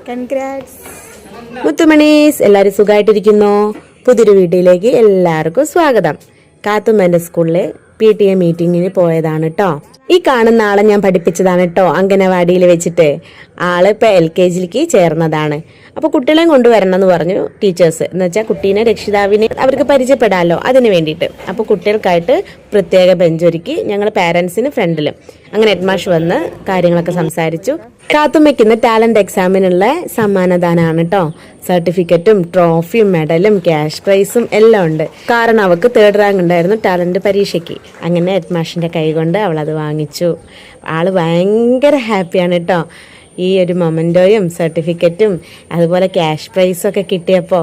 Congrats മുത്തുമണീസ്. എല്ലാവരും സുഖമായിട്ടിരിക്കുന്നോ? പുതിയൊരു വീഡിയോയിലേക്ക് എല്ലാവർക്കും സ്വാഗതം. കാത്തുമ്മൻ്റെ സ്കൂളിലെ PTA മീറ്റിങ്ങിന് പോയതാണ് കേട്ടോ. ഈ കാണുന്ന ആളെ ഞാൻ പഠിപ്പിച്ചതാണ് കേട്ടോ, അംഗനവാടിയിൽ വെച്ചിട്ട്. ആള് ഇപ്പം LKGയിലേക്ക് ചേർന്നതാണ്. അപ്പോൾ കുട്ടികളെയും കൊണ്ടുവരണം എന്ന് പറഞ്ഞു ടീച്ചേഴ്സ്. എന്ന് വെച്ചാൽ കുട്ടീനെ രക്ഷിതാവിനെ അവർക്ക് പരിചയപ്പെടാമല്ലോ, അതിന് വേണ്ടിയിട്ട്. അപ്പോൾ കുട്ടികൾക്കായിട്ട് പ്രത്യേക ബെഞ്ചൊരുക്കി ഞങ്ങൾ പാരൻസിന് ഫ്രണ്ടിലും. അങ്ങനെ ഹെഡ്മാഷ് വന്ന് കാര്യങ്ങളൊക്കെ സംസാരിച്ചു. കാത്തുമ്മയ്ക്കുന്ന ടാലന്റ് എക്സാമിനുള്ള സമ്മാനദാനമാണ് കേട്ടോ. സർട്ടിഫിക്കറ്റും ട്രോഫിയും മെഡലും ക്യാഷ് പ്രൈസും എല്ലാം ഉണ്ട്. കാരണം അവൾക്ക് 3rd റാങ്ക് ഉണ്ടായിരുന്നു ടാലന്റ് പരീക്ഷയ്ക്ക്. അങ്ങനെ ഹെഡ്മാഷിന്റെ കൈ കൊണ്ട് അവൾ അത് വാങ്ങിച്ചു. ആള് ഭയങ്കര ഹാപ്പിയാണ് കേട്ടോ. ഈ ഒരു മൊമെന്റോയും സർട്ടിഫിക്കറ്റും അതുപോലെ ക്യാഷ് പ്രൈസൊക്കെ കിട്ടിയപ്പോൾ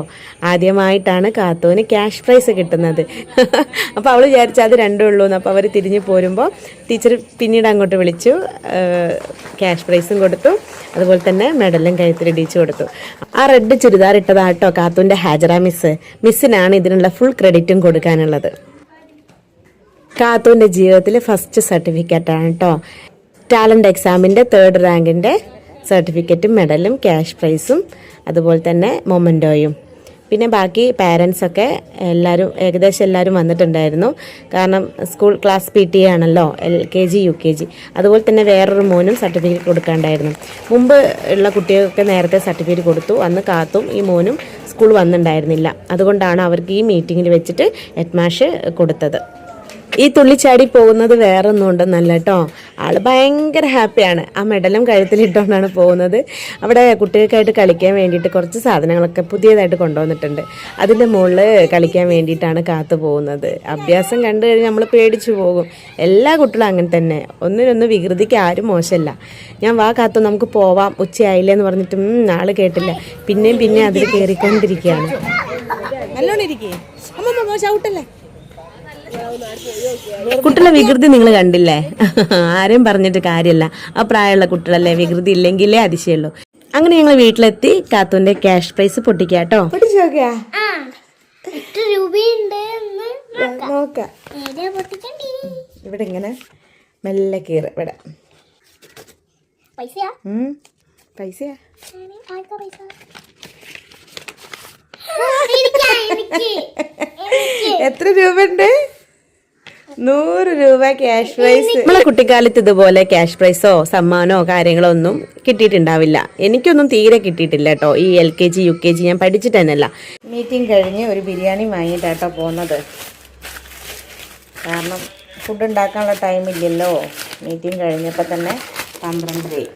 ആദ്യമായിട്ടാണ് കാത്തൂന് ക്യാഷ് പ്രൈസ് കിട്ടുന്നത്. അപ്പോൾ അവൾ വിചാരിച്ചു അത് രണ്ടും ഉള്ളൂ എന്ന്. അപ്പോൾ അവർ തിരിഞ്ഞു പോരുമ്പോൾ ടീച്ചർ പിന്നീട് അങ്ങോട്ട് വിളിച്ചു, ക്യാഷ് പ്രൈസും കൊടുത്തു, അതുപോലെ തന്നെ മെഡലും കഴുത്തിലിടിച്ചു കൊടുത്തു. ആ റെഡ് ചുരിദാർ ഇട്ടതാട്ടോ കാത്തൂൻ്റെ ഹാജറ മിസ്. മിസ്സിനാണ് ഇതിനുള്ള ഫുൾ ക്രെഡിറ്റും കൊടുക്കാനുള്ളത്. കാത്തൂൻ്റെ ജീവിതത്തിൽ ഫസ്റ്റ് സർട്ടിഫിക്കറ്റാണ് കേട്ടോ. ടാലന്റ് എക്സാമിൻ്റെ 3rd റാങ്കിൻ്റെ സർട്ടിഫിക്കറ്റും മെഡലും ക്യാഷ് പ്രൈസും അതുപോലെ തന്നെ മൊമെൻറ്റോയും. പിന്നെ ബാക്കി പാരൻസൊക്കെ ഏകദേശം എല്ലാവരും വന്നിട്ടുണ്ടായിരുന്നു. കാരണം സ്കൂൾ ക്ലാസ് PTA ആണല്ലോ, LKG UKG. അതുപോലെ തന്നെ വേറൊരു മോനും സർട്ടിഫിക്കറ്റ് കൊടുക്കാണ്ടായിരുന്നു. മുമ്പ് ഉള്ള കുട്ടികൾക്ക് നേരത്തെ സർട്ടിഫിക്കറ്റ് കൊടുത്തു. അന്ന് കാത്തും ഈ മോനും സ്കൂൾ വന്നിട്ടുണ്ടായിരുന്നില്ല. അതുകൊണ്ടാണ് അവർക്ക് ഈ മീറ്റിങ്ങിൽ വെച്ചിട്ട് ഹെഡ്മാഷ് കൊടുത്തത്. ഈ തുള്ളിച്ചാടി പോകുന്നത് വേറെ ഒന്നും ഉണ്ടെന്നല്ല കേട്ടോ. ആള് ഭയങ്കര ഹാപ്പിയാണ്. ആ മെഡലും കഴുത്തിലിട്ടുകൊണ്ടാണ് പോകുന്നത്. അവിടെ കുട്ടികൾക്കായിട്ട് കളിക്കാൻ വേണ്ടിയിട്ട് കുറച്ച് സാധനങ്ങളൊക്കെ പുതിയതായിട്ട് കൊണ്ടുവന്നിട്ടുണ്ട്. അതിൻ്റെ മുകളിൽ കളിക്കാൻ വേണ്ടിയിട്ടാണ് കാത്തു പോകുന്നത്. അഭ്യാസം കണ്ടു കഴിഞ്ഞാൽ നമ്മൾ പേടിച്ചു പോകും. എല്ലാ കുട്ടികളും അങ്ങനെ തന്നെ. ഒന്നിനൊന്ന് വികൃതിക്ക് ആരും മോശമല്ല. ഞാൻ വാ കാത്തു നമുക്ക് പോവാം, ഉച്ചയായില്ലേ എന്ന് പറഞ്ഞിട്ടും ആള് കേട്ടില്ല. പിന്നെയും അതിൽ കയറിക്കൊണ്ടിരിക്കുകയാണ്. നല്ലോണം ഇരിക്കേ അമ്മ, ഷൗട്ടല്ലേ. കുട്ടികളെ വികൃതി നിങ്ങൾ കണ്ടില്ലേ? ആരെയും പറഞ്ഞിട്ട് കാര്യമില്ല. ആ പ്രായമുള്ള കുട്ടികളല്ലേ, വികൃതി ഇല്ലെങ്കിലേ അതിശയുള്ളൂ. അങ്ങനെ ഞങ്ങൾ വീട്ടിലെത്തി കാത്തുവിന്റെ ക്യാഷ് പ്രൈസ് പൊട്ടിക്കാട്ടോ. ഇവിടെ ഇങ്ങനെ മെല്ലെ കീറ്. ഇവിടെ പൈസയാ. എത്ര രൂപ ഉണ്ട്? 100 രൂപ ക്യാഷ് പ്രൈസ്. നമ്മളെ കുട്ടിക്കാലത്ത് ഇതുപോലെ ക്യാഷ് പ്രൈസോ സമ്മാനോ കാര്യങ്ങളോ ഒന്നും കിട്ടിയിട്ടുണ്ടാവില്ല. എനിക്കൊന്നും തീരെ കിട്ടിയിട്ടില്ല കേട്ടോ. ഈ LKG UKG ഞാൻ പഠിച്ചിട്ട് തന്നെയല്ല. മീറ്റിംഗ് കഴിഞ്ഞ് ഒരു ബിരിയാണി വാങ്ങിയിട്ടാട്ടോ പോകുന്നത്. കാരണം ഫുഡ് ഉണ്ടാക്കാനുള്ള ടൈമില്ലല്ലോ. മീറ്റിംഗ് കഴിഞ്ഞപ്പോൾ തന്നെ 12 ആയി.